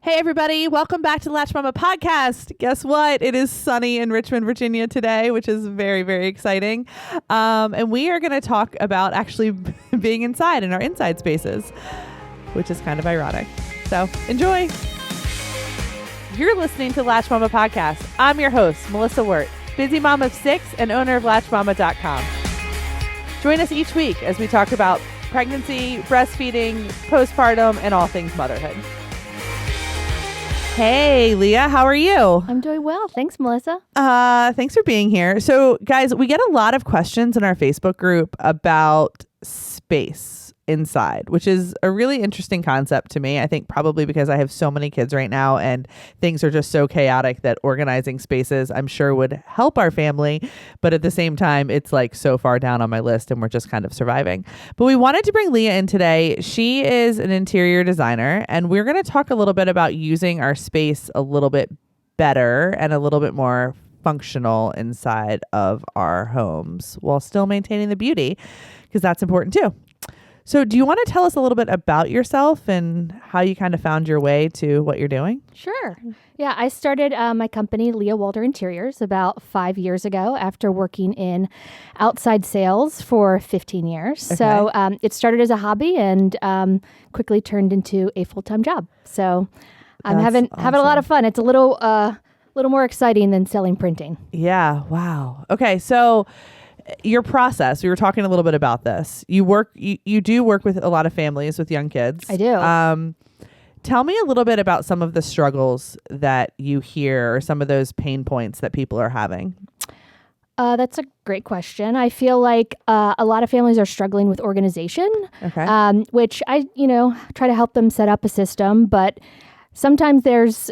Hey, everybody. Welcome back to the Latched Mama podcast. Guess what? It is sunny in Richmond, Virginia today, which is very, very exciting. And we are going to talk about actually being inside in our inside spaces, which is kind of ironic. So enjoy. You're listening to Latched Mama podcast. I'm your host, Melissa Wirt, busy mom of 6 and owner of LatchedMama.com. Join us each week as we talk about pregnancy, breastfeeding, postpartum, and all things motherhood. Hey, Leah, how are you? I'm doing well. Thanks, Melissa. Thanks for being here. So, guys, we get a lot of questions in our Facebook group about space inside, which is a really interesting concept to me. I think probably because I have so many kids right now and things are just so chaotic that organizing spaces, I'm sure, would help our family. But at the same time, it's like so far down on my list and we're just kind of surviving. But we wanted to bring Leah in today. She is an interior designer and we're going to talk a little bit about using our space a little bit better and a little bit more functional inside of our homes while still maintaining the beauty, because that's important too. So do you want to tell us a little bit about yourself and how you kind of found your way to what you're doing? Sure. Yeah, I started my company, Leah Walder Interiors, about 5 years ago after working in outside sales for 15 years. Okay. So it started as a hobby and quickly turned into a full-time job. So I'm having a lot of fun. It's a little more exciting than selling printing. Yeah. Wow. Okay. So your process, we were talking a little bit about this. You do work with a lot of families with young kids. I do. Tell me a little bit about some of the struggles that you hear or some of those pain points that people are having. That's a great question. I feel like a lot of families are struggling with organization, okay. Which I try to help them set up a system, but sometimes there's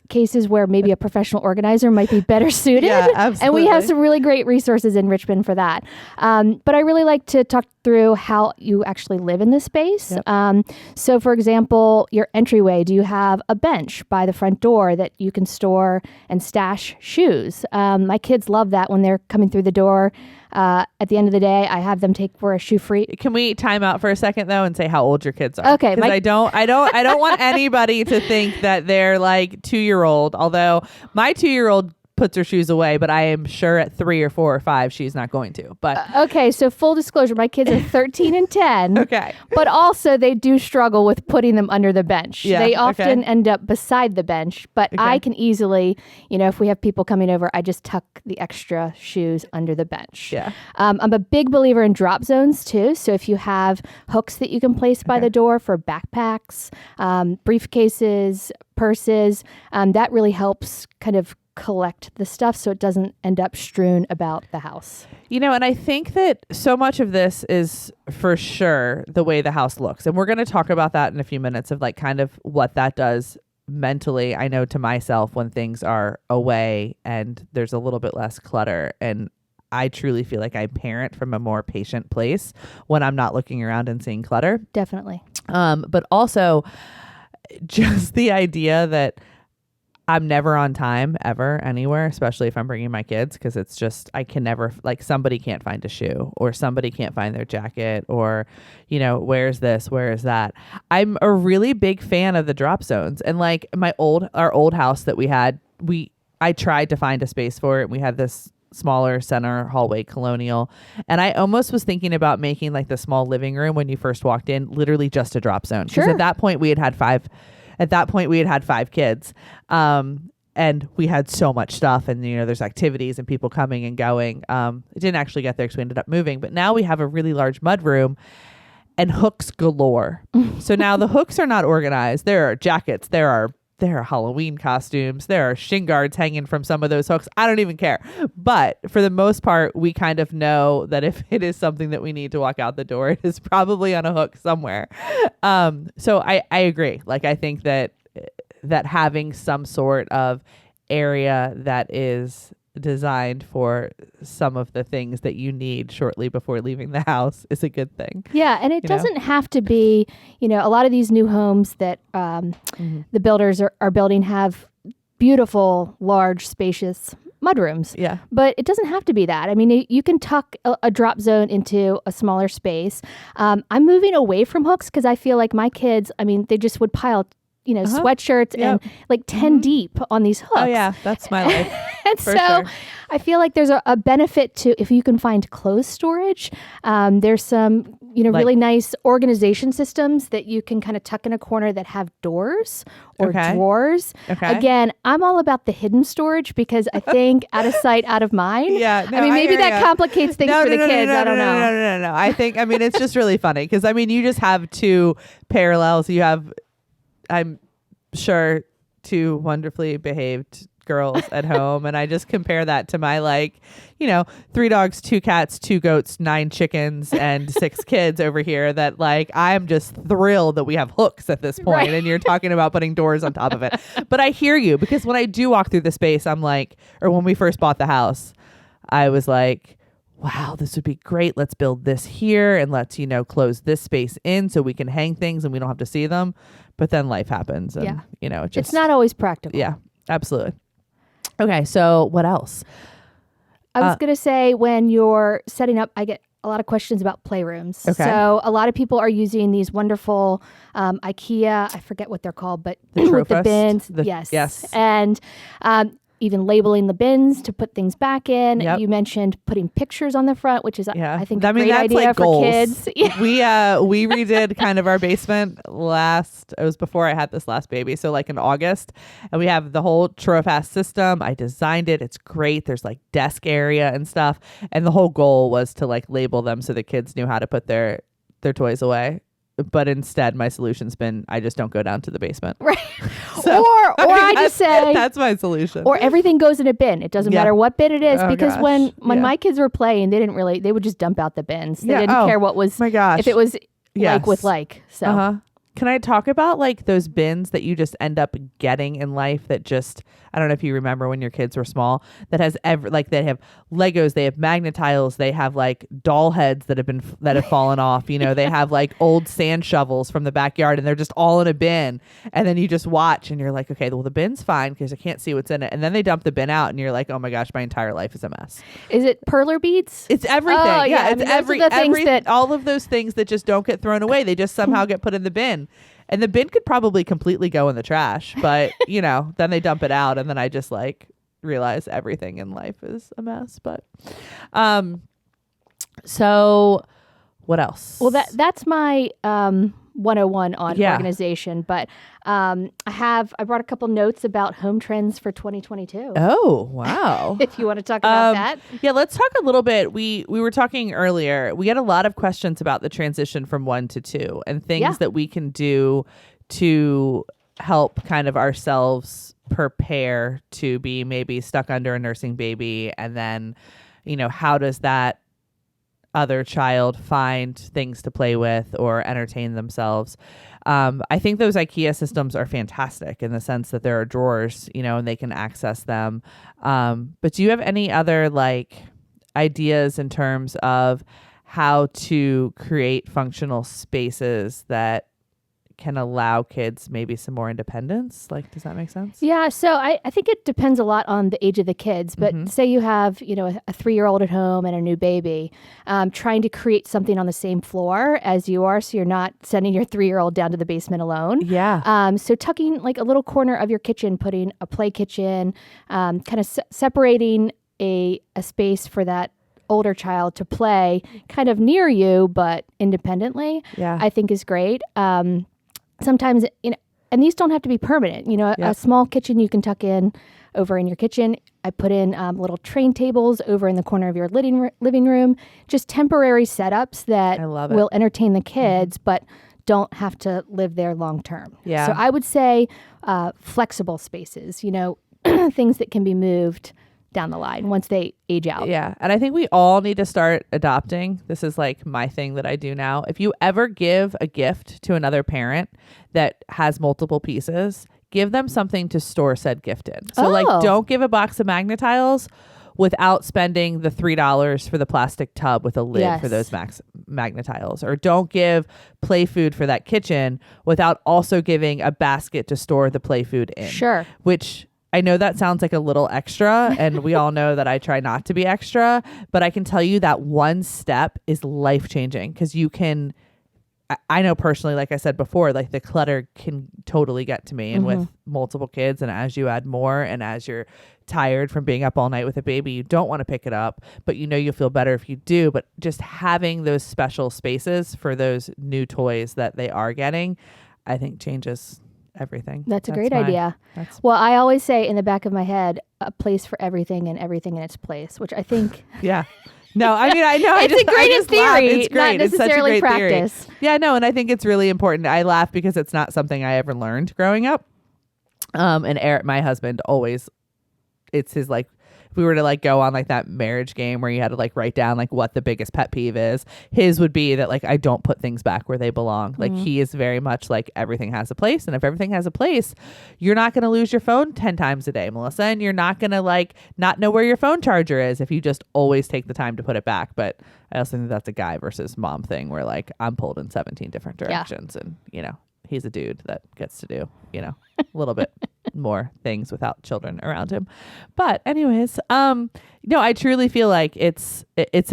cases where maybe a professional organizer might be better suited. Yeah, absolutely. And we have some really great resources in Richmond for that. But I really like to talk through how you actually live in this space. Yep. So for example, your entryway, do you have a bench by the front door that you can store and stash shoes? My kids love that when they're coming through the door. At the end of the day, I have them take for a shoe free. Can we time out for a second though and say how old your kids are? Okay. Because I don't want anybody to think that they're like 2-year-old, although my 2-year-old puts her shoes away, but I am sure at 3 or 4 or 5 she's not going to. But okay, so full disclosure, my kids are 13 and 10. Okay. But also they do struggle with putting them under the bench. Yeah, they often end up beside the bench, but I can easily, if we have people coming over, I just tuck the extra shoes under the bench. Yeah. I'm a big believer in drop zones too. So if you have hooks that you can place by the door for backpacks, briefcases, purses, that really helps kind of collect the stuff so it doesn't end up strewn about the house. And I think that so much of this is for sure the way the house looks. And we're going to talk about that in a few minutes of like kind of what that does mentally. I know to myself when things are away and there's a little bit less clutter, and I truly feel like I parent from a more patient place when I'm not looking around and seeing clutter. Definitely. But also just the idea that I'm never on time ever anywhere, especially if I'm bringing my kids, because it's just, I can never, like somebody can't find a shoe or somebody can't find their jacket or, where's this, where is that? I'm a really big fan of the drop zones. And like our old house that we had, I tried to find a space for it. We had this smaller center hallway colonial, and I almost was thinking about making like the small living room when you first walked in literally just a drop zone, because at that point we had had 5 kids. And we had so much stuff, and there's activities and people coming and going. It didn't actually get there because we ended up moving, but now we have a really large mud room and hooks galore. So now the hooks are not organized. There are jackets, there are Halloween costumes, there are shin guards hanging from some of those hooks. I don't even care. But for the most part, we kind of know that if it is something that we need to walk out the door, it is probably on a hook somewhere. So I agree. Like, I think that having some sort of area that is designed for some of the things that you need shortly before leaving the house is a good thing. Yeah, and it doesn't have to be, a lot of these new homes that the builders are building have beautiful, large, spacious mudrooms. Yeah. But it doesn't have to be that. I mean, you can tuck a drop zone into a smaller space. I'm moving away from hooks because I feel like my kids, they just would pile sweatshirts and like 10 deep on these hooks. Oh yeah, that's my life. And For so sure. I feel like there's a benefit to if you can find clothes storage. There's some, really nice organization systems that you can kind of tuck in a corner that have doors or drawers. Okay. Again, I'm all about the hidden storage because I think out of sight, out of mind. Yeah. No, I mean, maybe hear that ya. complicates things for the kids. I don't know. No. I think, it's just really funny because, you just have two parallels. You have, I'm sure, two wonderfully behaved girls at home. And I just compare that to my 3 dogs, 2 cats, 2 goats, 9 chickens, and 6 kids over here that I'm just thrilled that we have hooks at this point. Right. And you're talking about putting doors on top of it. But I hear you because when I do walk through the space, I'm like, or when we first bought the house, I was like, wow, this would be great. Let's build this here and let's, close this space in so we can hang things and we don't have to see them. But then life happens and, it's not always practical. Yeah, absolutely. Okay, so what else? I was going to say when you're setting up, I get a lot of questions about playrooms. Okay. So a lot of people are using these wonderful IKEA, I forget what they're called, but The with the Trofast? bins. Yes. And even labeling the bins to put things back in. Yep. You mentioned putting pictures on the front, which is, I think, a great that's idea like for goals. kids. Yeah. We redid kind of our basement it was before I had this last baby. So in August, and we have the whole Trofast system. I designed it. It's great. There's desk area and stuff. And the whole goal was to label them so the kids knew how to put their toys away. But instead, my solution's been I just don't go down to the basement. Right. So, or I just say that's my solution. or everything goes in a bin. It doesn't matter what bin it is because gosh. when my kids were playing, they would just dump out the bins. They didn't care what was my gosh. if it was Yes. with So Can I talk about those bins that you just end up getting in life that just, I don't know if you remember when your kids were small, that has they have Legos, they have Magnetiles, they have doll heads that have fallen off, they have old sand shovels from the backyard and they're just all in a bin. And then you just watch and you're like, okay, well the bin's fine because I can't see what's in it. And then they dump the bin out and you're like, oh my gosh, my entire life is a mess. Is it perler beads? It's everything. Oh, yeah. It's all of those things that just don't get thrown away. They just somehow get put in the bin. And the bin could probably completely go in the trash, but then they dump it out and then I just realize everything in life is a mess. But so what else? Well, that's my 101 on organization, but I brought a couple notes about home trends for 2022. Oh, wow. If you want to talk about that. Yeah, let's talk a little bit. We were talking earlier. We had a lot of questions about the transition from 1 to 2 and things that we can do to help kind of ourselves prepare to be maybe stuck under a nursing baby. And then, how does that other child find things to play with or entertain themselves? I think those IKEA systems are fantastic in the sense that there are drawers, and they can access them. But do you have any other ideas in terms of how to create functional spaces that can allow kids maybe some more independence? Does that make sense? Yeah. So I think it depends a lot on the age of the kids, but say you have, a 3-year-old at home and a new baby, trying to create something on the same floor as you are. So you're not sending your 3-year-old down to the basement alone. Yeah. So tucking a little corner of your kitchen, putting a play kitchen, kind of separating a space for that older child to play kind of near you, but independently, I think is great. Sometimes, and these don't have to be permanent. A small kitchen you can tuck in over in your kitchen. I put in little train tables over in the corner of your living room. Just temporary setups that will entertain the kids, but don't have to live there long term. Yeah. So I would say flexible spaces. Things that can be moved down the line once they age out. Yeah. And I think we all need to start adopting. This is my thing that I do now. If you ever give a gift to another parent that has multiple pieces, give them something to store said gift in. So don't give a box of Magnetiles without spending the $3 for the plastic tub with a lid for those Magnetiles. Or don't give play food for that kitchen without also giving a basket to store the play food in. Sure. Which I know that sounds like a little extra, and we all know that I try not to be extra, but I can tell you that one step is life-changing because you can I know personally, like I said before, like the clutter can totally get to me. And Mm-hmm. with multiple kids, and as you add more, and as you're tired from being up all night with a baby, you don't want to pick it up, but you know you'll feel better if you do. But just having those special spaces for those new toys that they are getting, I think changes everything. That's a great idea. That's Well, I always say in the back of my head, a place for everything and everything in its place, which I think yeah. No, I mean, I know. it's a great in theory, it's great. not It's such a necessarily great theory. practice. Yeah, no, and I think it's really important. I laugh because it's not something I ever learned growing up. And Eric, my husband, always, it's his like, if we were to like go on like that marriage game where you had to like write down like what the biggest pet peeve is, his would be that like I don't put things back where they belong. Like he is very much like everything has a place, and if everything has a place, you're not going to lose your phone 10 times a day, Melissa, and you're not going to like not know where your phone charger is if you just always take the time to put it back. But I also think that's a guy versus mom thing where like I'm pulled in 17 different directions, and you know, he's a dude that gets to do, you know, a little bit more things without children around him. But anyways, no, I truly feel like it's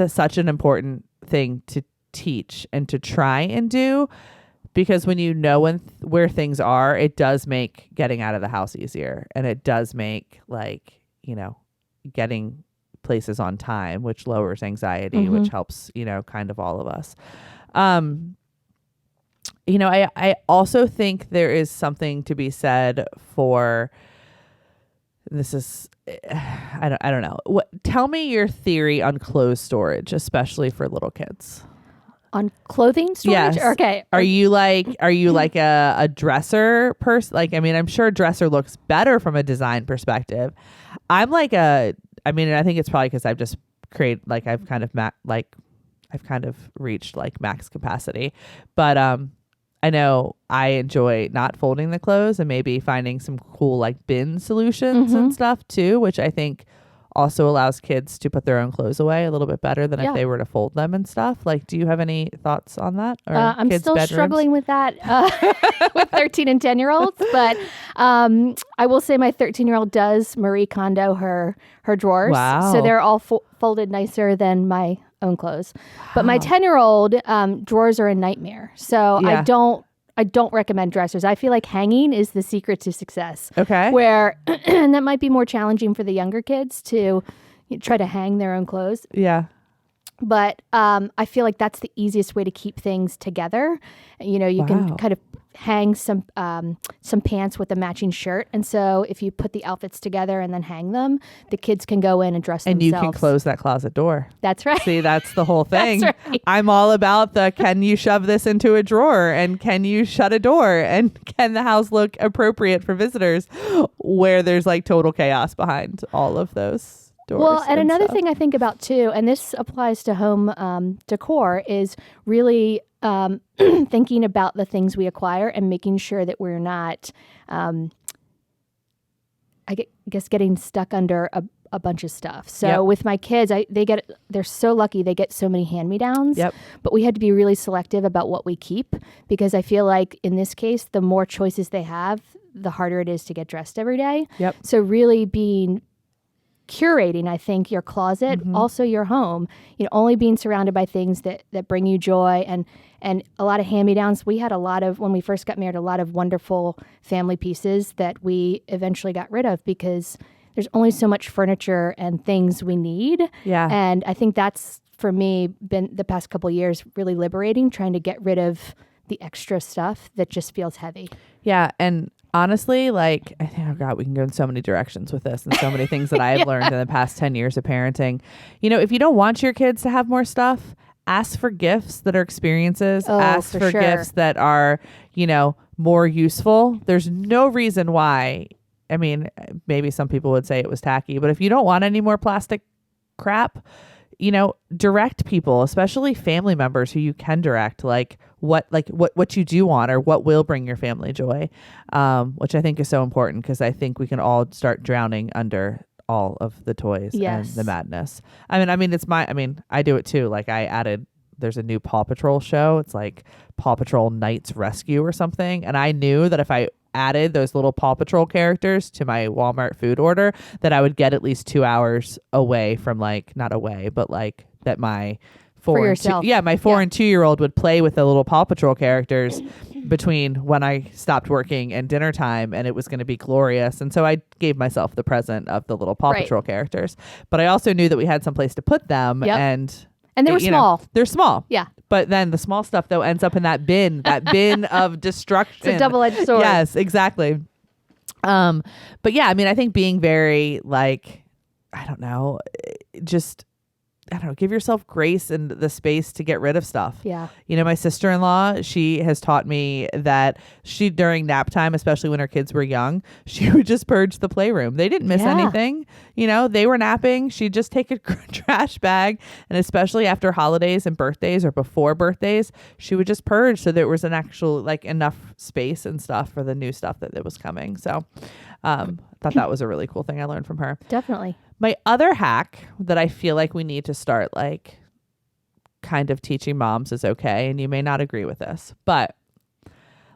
such an important thing to teach and to try and do, because when you know where things are, it does make getting out of the house easier, and it does make like, you know, getting places on time, which lowers anxiety, which helps, you know, kind of all of us. You know, I also think there is something to be said for, this is, I don't know. Tell me your theory on clothes storage, especially for little kids. On clothing storage? Yes. Okay. Are you like a dresser person? Like, I mean, I'm sure a dresser looks better from a design perspective. I'm like I think it's probably because I've just created, like, I've kind of reached like max capacity, but I know I enjoy not folding the clothes and maybe finding some cool like bin solutions and stuff too, which I think also allows kids to put their own clothes away a little bit better than if they were to fold them and stuff. Like, do you have any thoughts on that? Or I'm kids' still bedrooms? struggling with that with 13 and 10-year-olds, but I will say my 13-year-old does Marie Kondo her drawers. Wow. So they're all folded nicer than my own clothes. But my 10-year-old drawers are a nightmare. So Yeah. I don't recommend dressers. I feel like hanging is the secret to success. Okay. Where and that might be more challenging for the younger kids to try to hang their own clothes. Yeah. But I feel like that's the easiest way to keep things together. You know, you can kind of hang some pants with a matching shirt. And so if you put the outfits together and then hang them, the kids can go in and dress And themselves. you can close that closet door. That's right. See, that's the whole thing. That's right. I'm all about the, can you shove this into a drawer, and can you shut a door, and can the house look appropriate for visitors, where there's like total chaos behind all of those doors. Well, and another stuff. thing I think about too, and this applies to home decor, is really thinking about the things we acquire and making sure that we're not, guess, getting stuck under a bunch of stuff. So with my kids, they're so lucky they get so many hand-me-downs. Yep. But we had to be really selective about what we keep, because I feel like in this case, the more choices they have, the harder it is to get dressed every day. Yep. So really curating, I think, your closet, also your home, only being surrounded by things that bring you joy, and a lot of hand-me-downs. We had when we first got married, a lot of wonderful family pieces that we eventually got rid of because there's only so much furniture and things we need. Yeah. And I think that's, for me, been the past couple of years really liberating, trying to get rid of the extra stuff that just feels heavy. Yeah. And honestly, like, I think, oh God, we can go in so many directions with this, and so many things that I have learned in the past 10 years of parenting. If you don't want your kids to have more stuff, ask for gifts that are experiences. Ask for sure. gifts that are, more useful. There's no reason why. I mean, maybe some people would say it was tacky, but if you don't want any more plastic crap, direct people, especially family members who you can direct, what you do want or what will bring your family joy, which I think is so important, because I think we can all start drowning under all of the toys and the madness. I mean, I do it too. Like, there's a new Paw Patrol show. It's like Paw Patrol Knight's Rescue or something. And I knew that if I added those little Paw Patrol characters to my Walmart food order, that I would get at least 2 hours away from, like, not away, but like that my 4 and yourself. 2. Yeah, my 4 and 2-year-old would play with the little Paw Patrol characters between when I stopped working and dinner time, and it was going to be glorious. And so I gave myself the present of the little Paw Patrol characters. But I also knew that we had some place to put them, and they were small. They're small. Yeah. But then the small stuff though ends up in that bin of destruction. It's a double-edged sword. Yes, exactly. But yeah, I mean, I think being very like, I don't know, give yourself grace and the space to get rid of stuff. Yeah. You know, my sister-in-law, she has taught me that during nap time, especially when her kids were young, she would just purge the playroom. They didn't miss anything. You know, they were napping. She'd just take a trash bag. And especially after holidays and birthdays or before birthdays, she would just purge so there was an actual like enough space and stuff for the new stuff that was coming. So thought that was a really cool thing I learned from her. Definitely. My other hack that I feel like we need to start like kind of teaching moms is okay. And you may not agree with this, but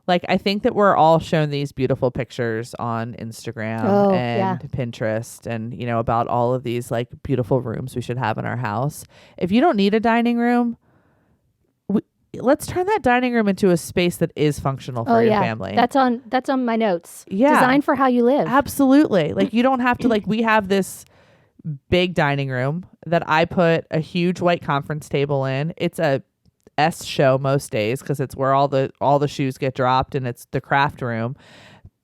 like, I think that we're all shown these beautiful pictures on Instagram and Pinterest and, you know, about all of these like beautiful rooms we should have in our house. If you don't need a dining room, let's turn that dining room into a space that is functional for your family. That's on my notes. Yeah. Designed for how you live. Absolutely. Like, you don't have to, like, we have this big dining room that I put a huge white conference table in. It's a S show most days because it's where all the shoes get dropped, and it's the craft room.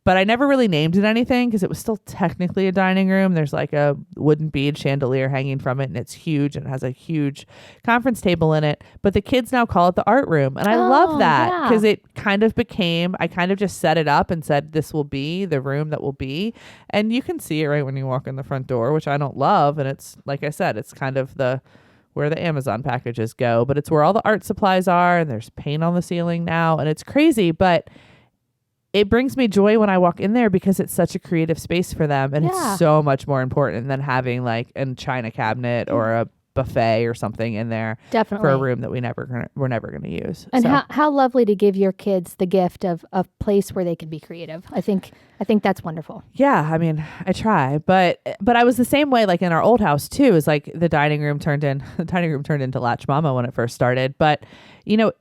But I never really named it anything because it was still technically a dining room. There's like a wooden bead chandelier hanging from it, and it's huge and it has a huge conference table in it. But the kids now call it the art room. And I love that because it kind of became, I kind of just set it up and said, this will be the room that will be. And you can see it right when you walk in the front door, which I don't love. And it's, like I said, it's kind of where the Amazon packages go, but it's where all the art supplies are, and there's paint on the ceiling now, and it's crazy, but it brings me joy when I walk in there because it's such a creative space for them. And it's so much more important than having like a china cabinet or a buffet or something in there. Definitely. For a room that we're never going to use. And how lovely to give your kids the gift of a place where they can be creative. I think that's wonderful. Yeah. I mean, I try, but I was the same way, like in our old house too, is like the dining room turned into Latched Mama when it first started. But you know,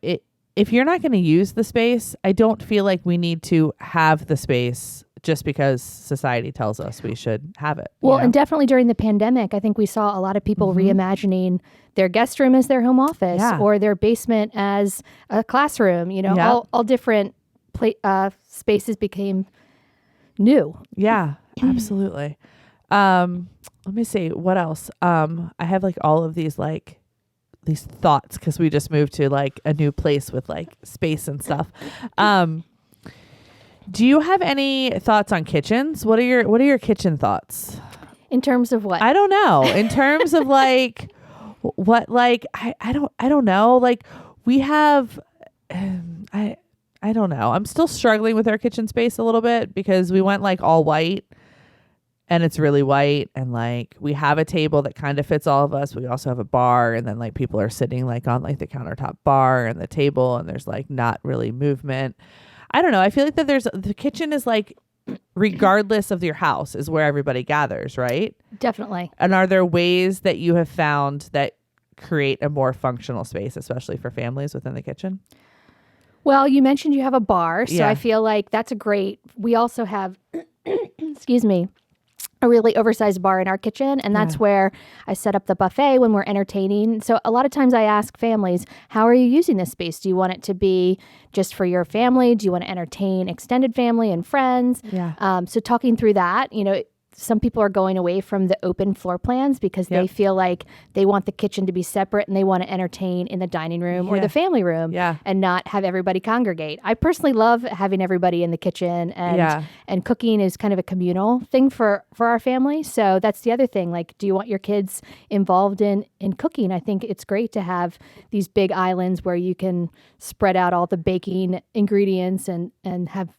if you're not going to use the space, I don't feel like we need to have the space just because society tells us we should have it. Well, and definitely during the pandemic, I think we saw a lot of people reimagining their guest room as their home office or their basement as a classroom. You know, all different spaces became new. Yeah, absolutely. Let me see what else. I have like all of these thoughts because we just moved to like a new place with like space and stuff. Do you have any thoughts on kitchens? What are your kitchen thoughts? In terms of what? I don't know. In terms of like what, like I don't know. Like we have I don't know. I'm still struggling with our kitchen space a little bit because we went like all white. And it's really white, and like we have a table that kind of fits all of us. We also have a bar, and then like people are sitting like on like the countertop bar and the table, and there's like not really movement. I don't know. I feel like that the kitchen is like, regardless of your house, is where everybody gathers, right? Definitely. And are there ways that you have found that create a more functional space, especially for families within the kitchen? Well, you mentioned you have a bar, so I feel like that's we also have, excuse me, a really oversized bar in our kitchen, and that's where I set up the buffet when we're entertaining. So a lot of times I ask families, how are you using this space? Do you want it to be just for your family? Do you want to entertain extended family and friends? Yeah. So talking through that, you know, some people are going away from the open floor plans because they feel like they want the kitchen to be separate and they want to entertain in the dining room or the family room and not have everybody congregate. I personally love having everybody in the kitchen, and cooking is kind of a communal thing for our family. So that's the other thing. Like, do you want your kids involved in cooking? I think it's great to have these big islands where you can spread out all the baking ingredients and have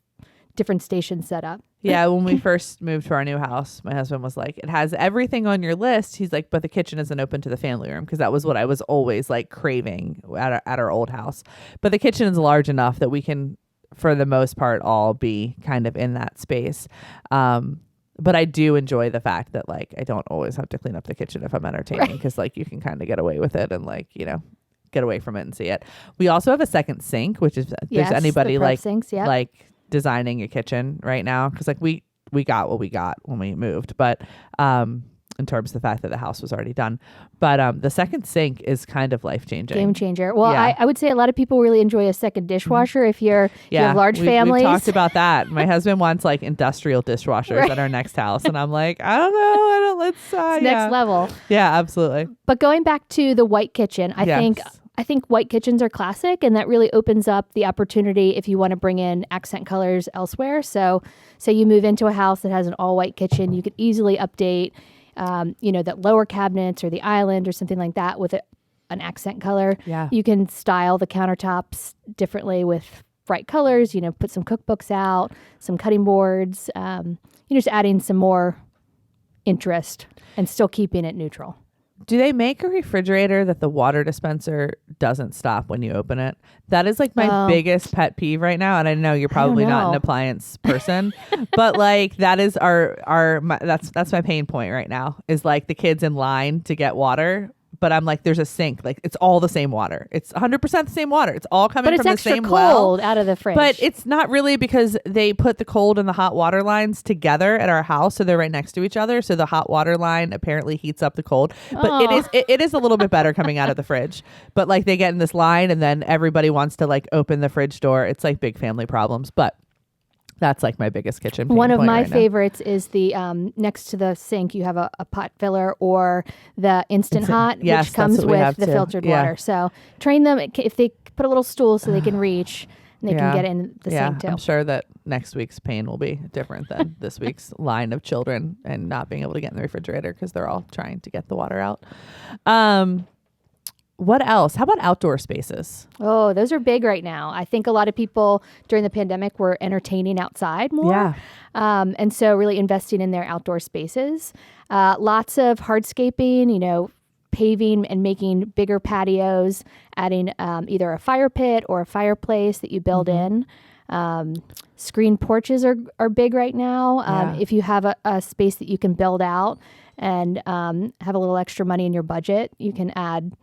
different stations set up. Yeah, when we first moved to our new house, my husband was like, it has everything on your list. He's like, but the kitchen isn't open to the family room, because that was what I was always like craving at our old house. But the kitchen is large enough that we can, for the most part, all be kind of in that space. But I do enjoy the fact that like I don't always have to clean up the kitchen if I'm entertaining, because like you can kind of get away with it, and like, you know, get away from it and see it. We also have a second sink, which is if Yes, there's anybody the prep like sinks, yep. like designing a kitchen right now, because like we got what we got when we moved, but in terms of the fact that the house was already done. But the second sink is kind of life-changing. Game changer. Well, Yeah. I would say a lot of people really enjoy a second dishwasher if you have large families. We've talked about that. My husband wants like industrial dishwashers at our next house. And I'm like, I don't know. Let's It's next level. Yeah, absolutely. But going back to the white kitchen, I think white kitchens are classic, and that really opens up the opportunity if you want to bring in accent colors elsewhere. So say you move into a house that has an all white kitchen, you could easily update that lower cabinets or the island or something like that with an accent color. Yeah. You can style the countertops differently with bright colors, put some cookbooks out, some cutting boards, just adding some more interest and still keeping it neutral. Do they make a refrigerator that the water dispenser doesn't stop when you open it? That is like my biggest pet peeve right now. And I know you're probably not an appliance person, but like that is that's my pain point right now, is like the kids in line to get water. But I'm like, there's a sink. Like, it's all the same water. It's 100% the same water. It's all coming from the same well. But it's extra cold out of the fridge. But it's not really, because they put the cold and the hot water lines together at our house, so they're right next to each other. So the hot water line apparently heats up the cold. But it is a little bit better coming out of the fridge. But like they get in this line, and then everybody wants to like open the fridge door. It's like big family problems. But that's like my biggest kitchen pain One of point my right favorites is the next to the sink, you have a pot filler or the instant hot, yes, which comes with the filtered Yeah. water. So train them if they put a little stool so they can reach, and they can get in the sink too. I'm sure that next week's pain will be different than this week's line of children and not being able to get in the refrigerator because they're all trying to get the water out. What else? How about outdoor spaces? Oh, those are big right now. I think a lot of people during the pandemic were entertaining outside more. Yeah. And so really investing in their outdoor spaces. Lots of hardscaping, paving and making bigger patios, adding either a fire pit or a fireplace that you build in. Screen porches are big right now. If you have a space that you can build out and have a little extra money in your budget, you can add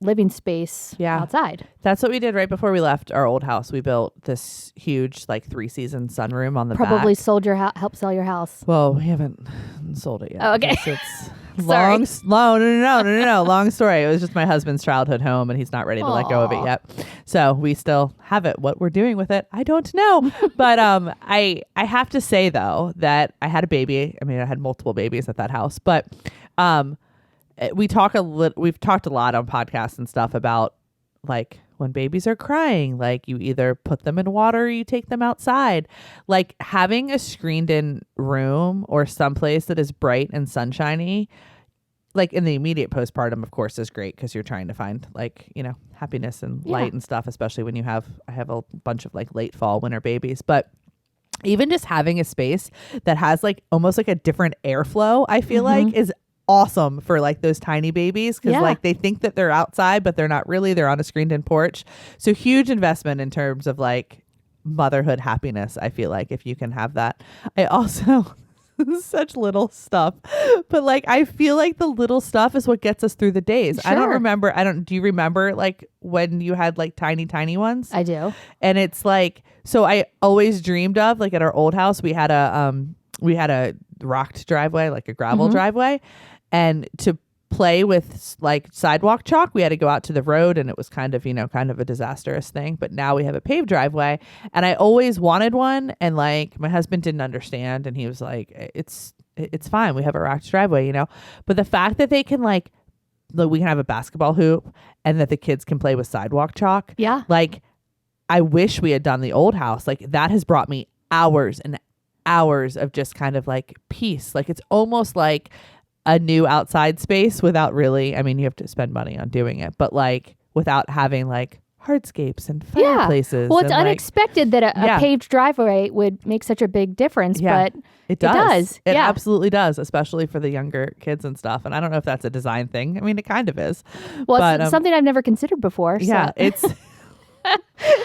living space outside. That's what we did right before we left our old house. We built this huge, like 3-season sunroom on the Probably back. sold helped sell your house. Well, we haven't sold it yet. Oh, okay. It's long. No. Long story. It was just my husband's childhood home, and he's not ready to let go of it yet. So we still have it. What we're doing with it, I don't know. But I have to say though that I had a baby. I mean, I had multiple babies at that house, but we've talked a lot on podcasts and stuff about like when babies are crying, like you either put them in water or you take them outside. Like having a screened in room or someplace that is bright and sunshiny, like in the immediate postpartum, of course, is great because you're trying to find like, happiness and light and stuff, especially when I have a bunch of like late fall, winter babies. But even just having a space that has like almost like a different airflow, I feel like is awesome for like those tiny babies, because like they think that they're outside, but they're not really. They're on a screened in porch. So huge investment in terms of like motherhood happiness, I feel like, if you can have that. I also such little stuff, but like I feel like the little stuff is what gets us through the days. Sure. Do you remember like when you had like tiny ones? I do. And it's like, so I always dreamed of, like at our old house, we had a rocked driveway, like a gravel driveway. And to play with like sidewalk chalk, we had to go out to the road, and it was kind of a disastrous thing. But now we have a paved driveway, and I always wanted one. And like my husband didn't understand, and he was like, it's fine. We have a rocked driveway, but the fact that they can like we can have a basketball hoop and that the kids can play with sidewalk chalk. Yeah. Like I wish we had done the old house. Like that has brought me hours and hours of just kind of like peace. Like it's almost like a new outside space without really, I mean, you have to spend money on doing it, but like without having like hardscapes and fireplaces. Well, it's and unexpected that a paved driveway would make such a big difference, but it does. It yeah. absolutely does, especially for the younger kids and stuff. And I don't know if that's a design thing. I mean, it kind of is. Well, but, it's something I've never considered before. Yeah, so. it's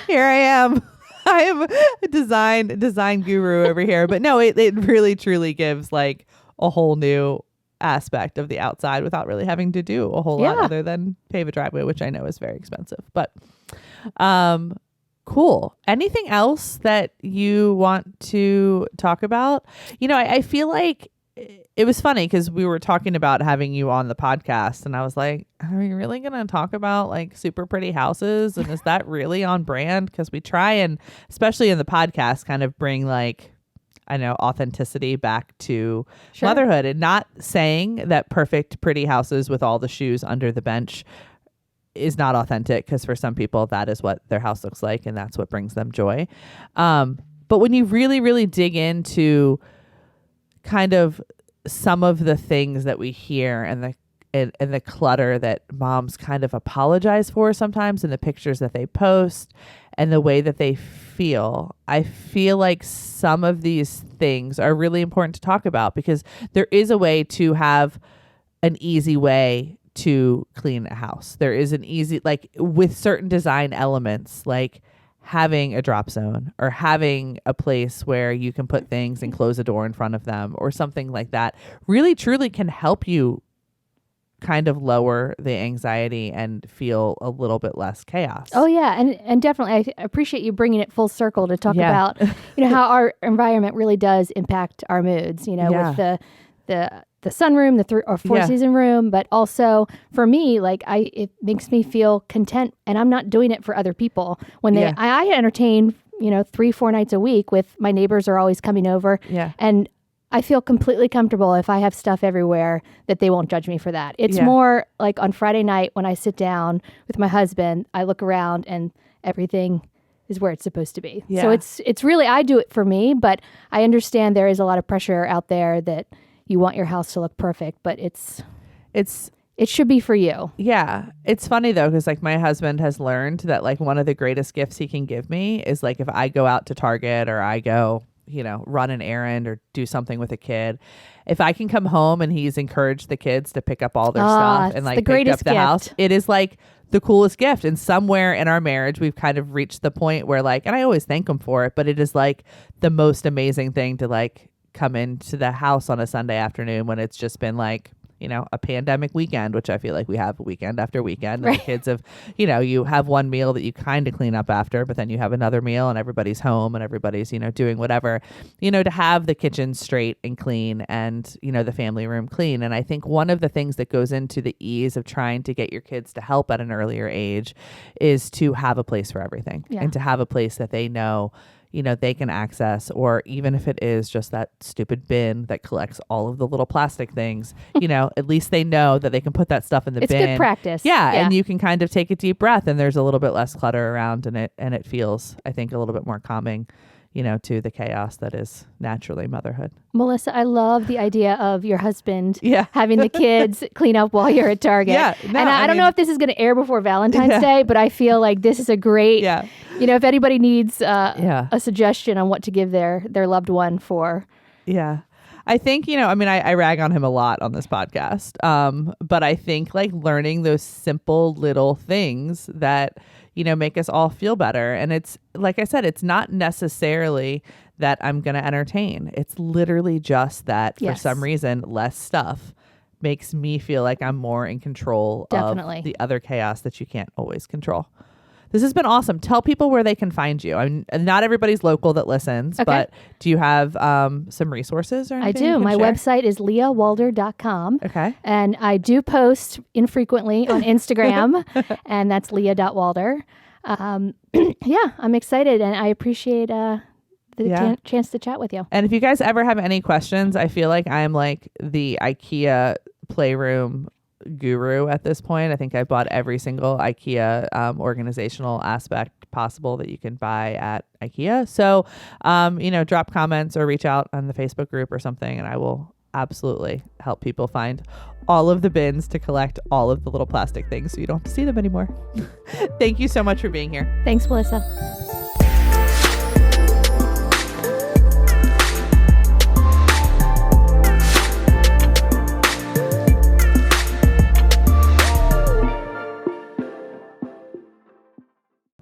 here I am. I am a design guru over here. But no, it really truly gives like a whole new aspect of the outside without really having to do a whole lot other than pave a driveway, which I know is very expensive. But cool. Anything else that you want to talk about? You know, I feel like it was funny because we were talking about having you on the podcast and I was like, are we really going to talk about like super pretty houses? And is that really on brand? Because we try and, especially in the podcast, kind of bring like, I know, authenticity back to motherhood, and not saying that perfect, pretty houses with all the shoes under the bench is not authentic, because for some people that is what their house looks like and that's what brings them joy. But when you really, really dig into kind of some of the things that we hear and the clutter that moms kind of apologize for sometimes in the pictures that they post and the way that they feel, I feel like some of these things are really important to talk about, because there is a way to have an easy way to clean a house. There is an easy, like with certain design elements, like having a drop zone or having a place where you can put things and close a door in front of them or something like that really truly can help you kind of lower the anxiety and feel a little bit less chaos. Oh yeah. And definitely I appreciate you bringing it full circle to talk about, how our environment really does impact our moods, with the sunroom, the 4-season room, but also for me, like it makes me feel content, and I'm not doing it for other people. When I entertain, 3-4 nights a week with my neighbors are always coming over, and I feel completely comfortable if I have stuff everywhere that they won't judge me for that. It's more like on Friday night when I sit down with my husband, I look around and everything is where it's supposed to be. So it's really, I do it for me, but I understand there is a lot of pressure out there that you want your house to look perfect, but it should be for you. Yeah. It's funny though, because like my husband has learned that like one of the greatest gifts he can give me is like if I go out to Target or I go, run an errand or do something with a kid, if I can come home and he's encouraged the kids to pick up all their stuff and like pick up the house, it is like the coolest gift. And somewhere in our marriage, we've kind of reached the point where like, and I always thank him for it, but it is like the most amazing thing to like come into the house on a Sunday afternoon when it's just been like, a pandemic weekend, which I feel like we have weekend after weekend. And the kids have, you have one meal that you kind of clean up after, but then you have another meal and everybody's home and everybody's, doing whatever, to have the kitchen straight and clean and, the family room clean. And I think one of the things that goes into the ease of trying to get your kids to help at an earlier age is to have a place for everything and to have a place that they know they can access, or even if it is just that stupid bin that collects all of the little plastic things, at least they know that they can put that stuff in the bin. It's good practice. Yeah. And you can kind of take a deep breath and there's a little bit less clutter around and it feels, I think, a little bit more calming, to the chaos that is naturally motherhood. Melissa, I love the idea of your husband having the kids clean up while you're at Target. I don't know if this is going to air before Valentine's Day, but I feel like this is a great, if anybody needs a suggestion on what to give their loved one for. Yeah. I think, I rag on him a lot on this podcast. But I think like learning those simple little things that, make us all feel better. And it's, like I said, it's not necessarily that I'm going to entertain. It's literally just that for some reason, less stuff makes me feel like I'm more in control of the other chaos that you can't always control. This has been awesome. Tell people where they can find you. Not everybody's local that listens, but do you have some resources or anything? I do. My website is leahwalder.com. Okay. And I do post infrequently on Instagram, and that's leah.walder. I'm excited, and I appreciate the chance to chat with you. And if you guys ever have any questions, I feel like I'm like the IKEA playroom guru at this point. I think I bought every single IKEA organizational aspect possible that you can buy at IKEA. So, drop comments or reach out on the Facebook group or something, and I will absolutely help people find all of the bins to collect all of the little plastic things so you don't have to see them anymore. Thank you so much for being here. Thanks, Melissa.